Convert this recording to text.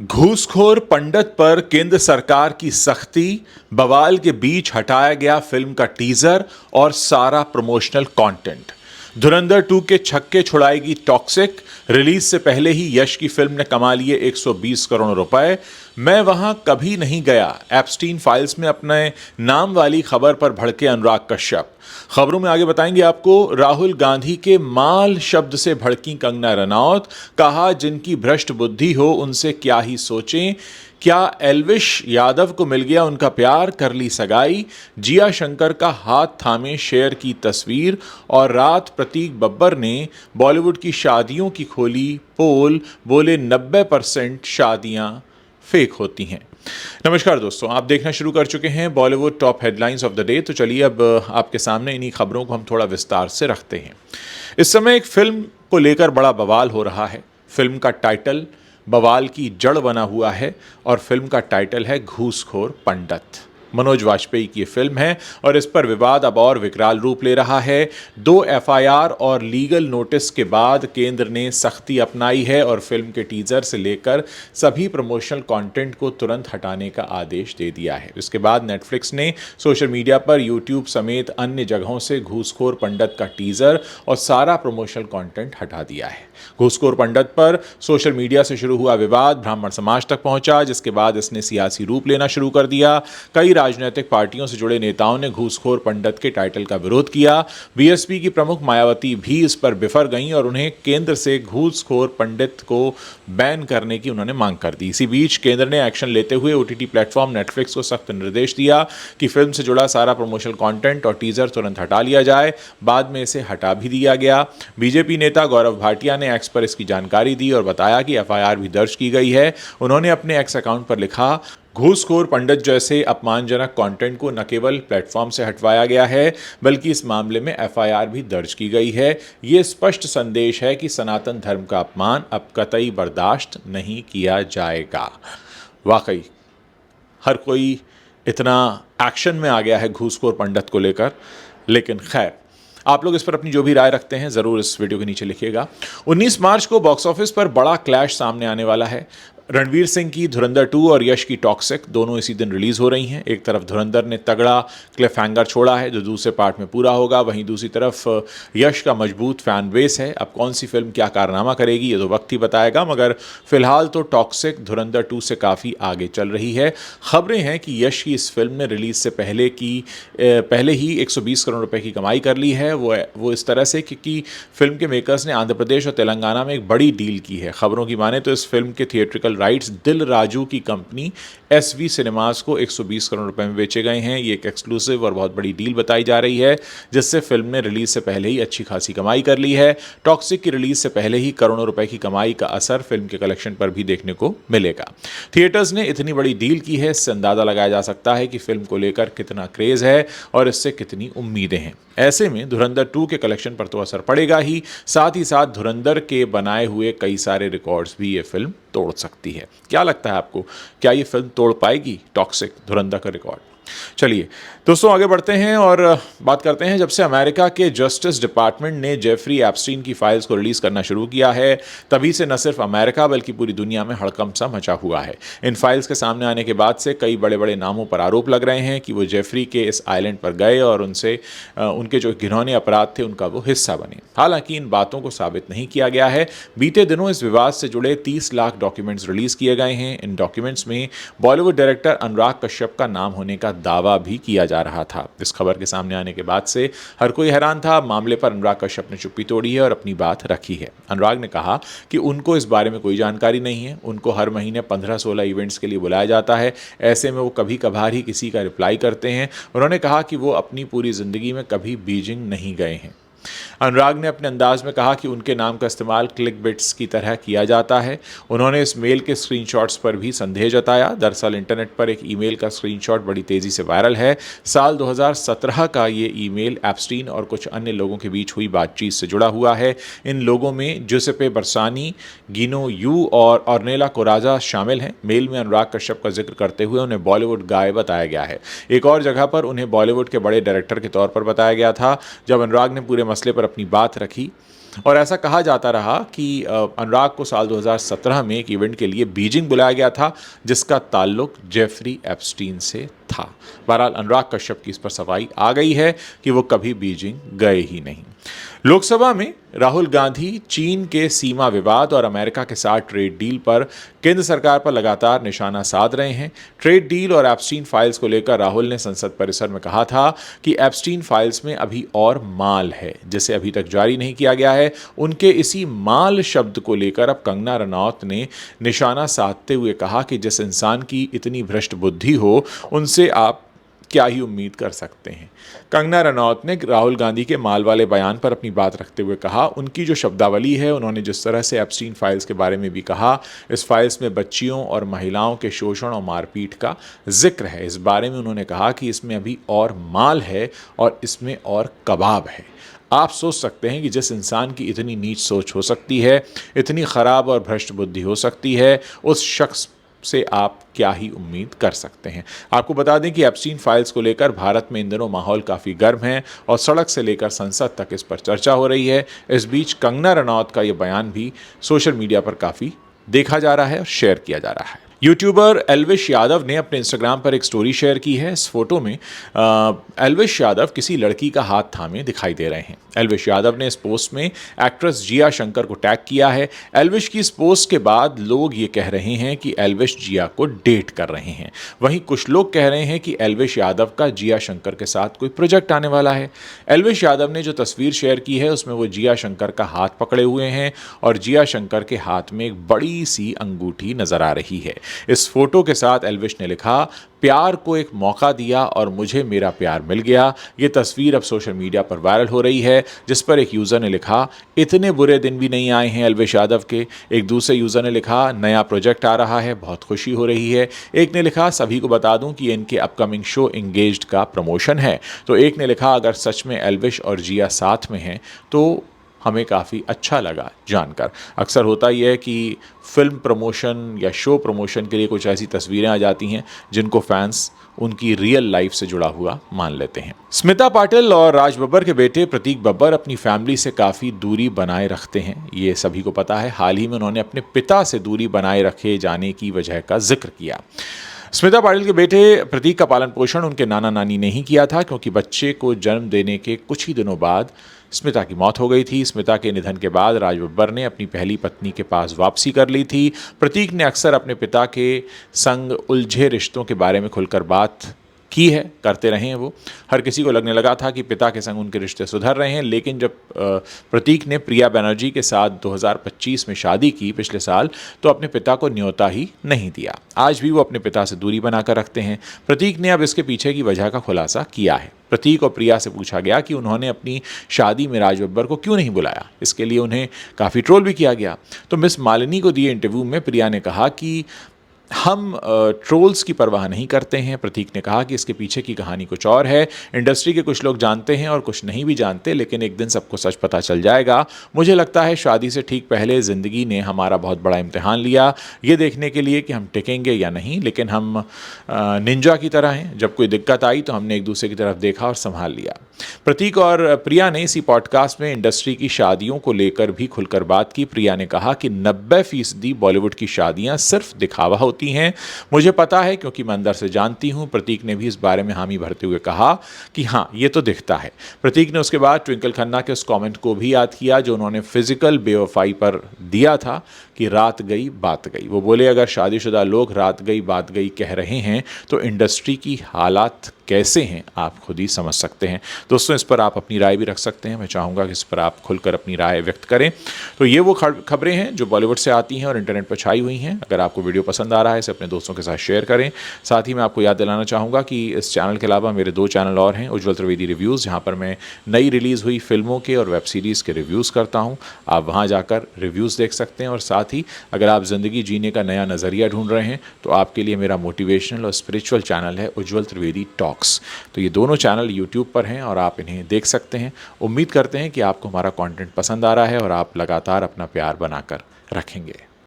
घूसखोर पंडित पर केंद्र सरकार की सख्ती, बवाल के बीच हटाया गया फिल्म का टीजर और सारा प्रमोशनल कंटेंट। धुरंधर 2 के छक्के छुड़ाएगी टॉक्सिक, रिलीज से पहले ही यश की फिल्म ने कमा लिए 120 करोड़ रुपए। मैं वहां कभी नहीं गया, एप्स्टीन फाइल्स में अपने नाम वाली खबर पर भड़के अनुराग कश्यप। खबरों में आगे बताएंगे आपको, राहुल गांधी के माल शब्द से भड़की कंगना रनौत, कहा जिनकी भ्रष्ट बुद्धि हो उनसे क्या ही सोचें। क्या एल्विश यादव को मिल गया उनका प्यार, कर ली सगाई। जिया शंकर का हाथ थामे शेयर की तस्वीर। और रात प्रतीक बब्बर ने बॉलीवुड की शादियों की खोली पोल, बोले 90% शादियां फेक होती हैं। नमस्कार दोस्तों, आप देखना शुरू कर चुके हैं Bollywood top headlines of the day. तो चलिए अब आपके सामने इन्हीं खबरों को हम थोड़ा विस्तार से रखते हैं। इस समय एक फिल्म को लेकर बड़ा बवाल हो रहा है। फिल्म का टाइटल बवाल की जड़ बना हुआ है और फिल्म का टाइटल है घूसखोर पंडित। मनोज वाजपेयी की फिल्म है और इस पर विवाद अब और विकराल रूप ले रहा है। 2 एफआईआर और लीगल नोटिस के बाद केंद्र ने सख्ती अपनाई है और फिल्म के टीजर से लेकर सभी प्रमोशनल कंटेंट को तुरंत हटाने का आदेश दे दिया है। इसके बाद नेटफ्लिक्स ने सोशल मीडिया पर यूट्यूब समेत अन्य जगहों से घूसखोर पंडित का टीजर और सारा प्रमोशनल कंटेंट हटा दिया है। घूसखोर पंडित पर सोशल मीडिया से शुरू हुआ विवाद ब्राह्मण समाज तक पहुंचा, जिसके बाद इसने सियासी रूप लेना शुरू कर दिया। कई राजनीतिक पार्टियों से जुड़े नेताओं ने घूसखोर पंडित के टाइटल का विरोध किया। बीएसपी की प्रमुख मायावती भी इस पर बिफर गईं और उन्हें केंद्र से घूसखोर पंडित को बैन करने की उन्होंने मांग कर दी। इसी बीच केंद्र ने एक्शन लेते हुए ओटीटी प्लेटफॉर्म नेटफ्लिक्स को सख्त निर्देश दिया कि फिल्म से जुड़ा सारा प्रमोशनल कंटेंट और टीजर तुरंत हटा लिया जाए। बाद में इसे हटा भी दिया गया। बीजेपी नेता गौरव भाटिया ने एक्स पर इसकी जानकारी दी और बताया कि एफआईआर भी दर्ज की गई है। उन्होंने अपने एक्स अकाउंट पर लिखा, घूसखोर पंडित जैसे अपमानजनक कंटेंट को न केवल प्लेटफॉर्म से हटवाया गया है बल्कि इस मामले में एफआईआर भी दर्ज की गई है। ये स्पष्ट संदेश है कि सनातन धर्म का अपमान अब कतई बर्दाश्त नहीं किया जाएगा। वाकई हर कोई इतना एक्शन में आ गया है घूसखोर पंडित को लेकर, लेकिन खैर आप लोग इस पर अपनी जो भी राय रखते हैं ज़रूर इस वीडियो के नीचे लिखिएगा। 19 मार्च को बॉक्स ऑफिस पर बड़ा क्लैश सामने आने वाला है। रणवीर सिंह की धुरंधर 2 और यश की टॉक्सिक दोनों इसी दिन रिलीज हो रही हैं। एक तरफ धुरंधर ने तगड़ा क्लिफ हैंगर छोड़ा है जो दूसरे पार्ट में पूरा होगा, वहीं दूसरी तरफ यश का मजबूत फैन बेस है। अब कौन सी फिल्म क्या कारनामा करेगी ये तो वक्त ही बताएगा, मगर फिलहाल तो टॉक्सिक धुरंधर 2 से काफ़ी आगे चल रही है। खबरें हैं कि यश की इस फिल्म ने रिलीज से पहले ही 120 करोड़ रुपए की कमाई कर ली है। वो इस तरह से क्योंकि फिल्म के मेकर्स ने आंध्र प्रदेश और तेलंगाना में एक बड़ी डील की है। खबरों की माने तो इस फिल्म के थिएट्रिकल राइट्स दिल राजू की कंपनी एसवी सिनेमास को 120 करोड़ रुपए में बेचे गए हैं। ये एक एक्सक्लूसिव और बहुत बड़ी डील बताई जा रही है, जिससे फिल्म ने रिलीज से पहले ही अच्छी खासी कमाई कर ली है। टॉक्सिक की रिलीज से पहले ही करोड़ों रुपए की कमाई का असर फिल्म के कलेक्शन पर भी देखने को मिलेगा। थिएटर्स ने इतनी बड़ी डील की है, इससे अंदाजा लगाया जा सकता है कि फिल्म को लेकर कितना क्रेज है और इससे कितनी उम्मीदें हैं। ऐसे में धुरंधर 2 के कलेक्शन पर तो असर पड़ेगा ही साथ धुरंधर के बनाए हुए कई सारे रिकॉर्ड्स भी ये फिल्म तोड़ सकती है। क्या लगता है आपको, क्या ये फिल्म तोड़ पाएगी टॉक्सिक धुरंधर का रिकॉर्ड? चलिए दोस्तों आगे बढ़ते हैं और बात करते हैं। जब से अमेरिका के जस्टिस डिपार्टमेंट ने जेफरी एप्स्टीन की फाइल्स को रिलीज करना शुरू किया है, तभी से न सिर्फ अमेरिका बल्कि पूरी दुनिया में हड़कंप सा मचा हुआ है। इन फाइल्स के सामने आने के बाद से कई बड़े बड़े नामों पर आरोप लग रहे हैं कि वो जेफरी के इस आइलैंड पर गए और उनके जो घिनौने अपराध थे उनका वो हिस्सा बने। हालांकि इन बातों को साबित नहीं किया गया है। बीते दिनों इस विवाद से जुड़े 30 लाख डॉक्यूमेंट्स रिलीज किए गए हैं। इन डॉक्यूमेंट्स में बॉलीवुड डायरेक्टर अनुराग कश्यप का नाम होने का दावा भी किया जा रहा था। इस खबर के सामने आने के बाद से हर कोई हैरान था। मामले पर अनुराग कश्यप ने चुप्पी तोड़ी है और अपनी बात रखी है। अनुराग ने कहा कि उनको इस बारे में कोई जानकारी नहीं है। उनको हर महीने 15-16 इवेंट्स के लिए बुलाया जाता है, ऐसे में वो कभी कभार ही किसी का रिप्लाई करते हैं। उन्होंने कहा कि वो अपनी पूरी जिंदगी में कभी बीजिंग नहीं गए हैं। अनुराग ने अपने अंदाज में कहा कि उनके नाम का इस्तेमाल क्लिक बिट्स की तरह किया जाता है। उन्होंने इस मेल के स्क्रीनशॉट्स पर भी संदेह जताया। दरअसल इंटरनेट पर एक ईमेल का स्क्रीनशॉट बड़ी तेजी से वायरल है। साल 2017 का ये ईमेल एप्स्टीन और कुछ अन्य लोगों के बीच हुई बातचीत से जुड़ा हुआ है। इन लोगों में जुसेपे बरसानी, गिनो यू और ऑर्नेला कोराजा शामिल हैं। मेल में अनुराग कश्यप का जिक्र करते हुए उन्हें बॉलीवुड गाय बताया गया है। एक और जगह पर उन्हें बॉलीवुड के बड़े डायरेक्टर के तौर पर बताया गया था। जब अनुराग ने पूरे मसले पर अपनी बात रखी और ऐसा कहा जाता रहा कि अनुराग को साल 2017 में एक इवेंट के लिए बीजिंग बुलाया गया था, जिसका ताल्लुक जेफरी एप्स्टीन से था। बहरहाल अनुराग कश्यप की इस पर सफाई आ गई है कि वो कभी बीजिंग गए ही नहीं। लोकसभा में राहुल गांधी चीन के सीमा विवाद और अमेरिका के साथ ट्रेड डील पर केंद्र सरकार पर लगातार निशाना साध रहे हैं। ट्रेड डील और एप्स्टीन फाइल्स को लेकर राहुल ने संसद परिसर में कहा था कि एप्स्टीन फाइल्स में अभी और माल है, जिसे अभी तक जारी नहीं किया गया है। उनके इसी माल शब्द को लेकर अब कंगना रनौत ने निशाना साधते हुए कहा कि जिस इंसान की इतनी भ्रष्ट बुद्धि हो, उनसे आप क्या ही उम्मीद कर सकते हैं। कंगना रनौत ने राहुल गांधी के माल वाले बयान पर अपनी बात रखते हुए कहा, उनकी जो शब्दावली है, उन्होंने जिस तरह से एप्स्टीन फाइल्स के बारे में भी कहा, इस फाइल्स में बच्चियों और महिलाओं के शोषण और मारपीट का जिक्र है। इस बारे में उन्होंने कहा कि इसमें अभी और माल है और इसमें और कबाब है। आप सोच सकते हैं कि जिस इंसान की इतनी नीच सोच हो सकती है, इतनी खराब और भ्रष्ट बुद्धि हो सकती है, उस शख्स से आप क्या ही उम्मीद कर सकते हैं। आपको बता दें कि एप्स्टीन फाइल्स को लेकर भारत में इन दिनों माहौल काफ़ी गर्म है और सड़क से लेकर संसद तक इस पर चर्चा हो रही है। इस बीच कंगना रनौत का ये बयान भी सोशल मीडिया पर काफ़ी देखा जा रहा है और शेयर किया जा रहा है। यूट्यूबर एल्विश यादव ने अपने इंस्टाग्राम पर एक स्टोरी शेयर की है। इस फोटो में एल्विश यादव किसी लड़की का हाथ थामे दिखाई दे रहे हैं। एल्विश यादव ने इस पोस्ट में एक्ट्रेस जिया शंकर को टैग किया है। एल्विश की इस पोस्ट के बाद लोग ये कह रहे हैं कि एल्विश जिया को डेट कर रहे हैं। वहीं कुछ लोग कह रहे हैं कि एल्विश यादव का जिया शंकर के साथ कोई प्रोजेक्ट आने वाला है। एल्विश यादव ने जो तस्वीर शेयर की है, उसमें वो जिया शंकर का हाथ पकड़े हुए हैं और जिया शंकर के हाथ में एक बड़ी सी अंगूठी नजर आ रही है। इस फोटो के साथ एल्विश ने लिखा, प्यार को एक मौका दिया और मुझे मेरा प्यार मिल गया। ये तस्वीर अब सोशल मीडिया पर वायरल हो रही है, जिस पर एक यूज़र ने लिखा, इतने बुरे दिन भी नहीं आए हैं एल्विश यादव के। एक दूसरे यूज़र ने लिखा, नया प्रोजेक्ट आ रहा है, बहुत खुशी हो रही है। एक ने लिखा, सभी को बता दूं कि इनके अपकमिंग शो एंगेज्ड का प्रमोशन है। तो एक ने लिखा, अगर सच में एल्विश और जिया साथ में हैं तो हमें काफ़ी अच्छा लगा जानकर। अक्सर होता ही है कि फिल्म प्रमोशन या शो प्रमोशन के लिए कुछ ऐसी तस्वीरें आ जाती हैं जिनको फैंस उनकी रियल लाइफ से जुड़ा हुआ मान लेते हैं। स्मिता पाटिल और राज बब्बर के बेटे प्रतीक बब्बर अपनी फैमिली से काफ़ी दूरी बनाए रखते हैं, ये सभी को पता है। हाल ही में उन्होंने अपने पिता से दूरी बनाए रखे जाने की वजह का जिक्र किया। स्मिता पाटिल के बेटे प्रतीक का पालन पोषण उनके नाना नानी ने ही किया था, क्योंकि बच्चे को जन्म देने के कुछ ही दिनों बाद स्मिता की मौत हो गई थी। स्मिता के निधन के बाद राज बब्बर ने अपनी पहली पत्नी के पास वापसी कर ली थी। प्रतीक ने अक्सर अपने पिता के संग उलझे रिश्तों के बारे में खुलकर बात की है, करते रहे हैं वो। हर किसी को लगने लगा था कि पिता के संग उनके रिश्ते सुधर रहे हैं, लेकिन जब प्रतीक ने प्रिया बनर्जी के साथ 2025 में शादी की पिछले साल, तो अपने पिता को न्योता ही नहीं दिया। आज भी वो अपने पिता से दूरी बनाकर रखते हैं। प्रतीक ने अब इसके पीछे की वजह का खुलासा किया है। प्रतीक और प्रिया से पूछा गया कि उन्होंने अपनी शादी में राज बब्बर को क्यों नहीं बुलाया। इसके लिए उन्हें काफ़ी ट्रोल भी किया गया। तो मिस मालिनी को दिए इंटरव्यू में प्रिया ने कहा कि हम ट्रोल्स की परवाह नहीं करते हैं। प्रतीक ने कहा कि इसके पीछे की कहानी कुछ और है। इंडस्ट्री के कुछ लोग जानते हैं और कुछ नहीं भी जानते, लेकिन एक दिन सबको सच पता चल जाएगा। मुझे लगता है शादी से ठीक पहले ज़िंदगी ने हमारा बहुत बड़ा इम्तिहान लिया, ये देखने के लिए कि हम टिकेंगे या नहीं। लेकिन हम निंजा की तरह हैं, जब कोई दिक्कत आई तो हमने एक दूसरे की तरफ देखा और संभाल लिया। प्रतीक और प्रिया ने इसी पॉडकास्ट में इंडस्ट्री की शादियों को लेकर भी खुलकर बात की। प्रिया ने कहा कि 90% बॉलीवुड की शादियां सिर्फ दिखावा होती हैं। मुझे पता है क्योंकि मैं अंदर से जानती हूं। प्रतीक ने भी इस बारे में हामी भरते हुए कहा कि हाँ, ये तो दिखता है। प्रतीक ने उसके बाद ट्विंकल खन्ना के उस कमेंट को भी याद किया जो उन्होंने फिजिकल बेवफाई पर दिया था कि रात गई बात गई। वो बोले, अगर शादीशुदा लोग रात गई बात गई कह रहे हैं तो इंडस्ट्री की हालात कैसे हैं आप खुद ही समझ सकते हैं। दोस्तों, इस पर आप अपनी राय भी रख सकते हैं। मैं चाहूँगा कि इस पर आप खुलकर अपनी राय व्यक्त करें। तो ये वो खबरें हैं जो बॉलीवुड से आती हैं और इंटरनेट पर छाई हुई हैं। अगर आपको वीडियो पसंद आ रहा है, इसे अपने दोस्तों के साथ शेयर करें। साथ ही मैं आपको याद दिलाना चाहूँगा कि इस चैनल के अलावा मेरे 2 चैनल और हैं, उज्ज्वल त्रिवेदी रिव्यूज़, जहाँ पर मैं नई रिलीज़ हुई फिल्मों के और वेब सीरीज़ के रिव्यूज़ करता हूँ। आप वहाँ जाकर रिव्यूज़ देख सकते हैं। और साथ ही अगर आप ज़िंदगी जीने का नया नज़रिया ढूंढ रहे हैं तो आपके लिए मेरा मोटिवेशनल और स्पिरिचुअल चैनल है उज्ज्वल त्रिवेदी टॉक्स। तो ये दोनों चैनल यूट्यूब पर हैं और आप इन्हें देख सकते हैं। उम्मीद करते हैं कि आपको हमारा कंटेंट पसंद आ रहा है और आप लगातार अपना प्यार बनाकर रखेंगे।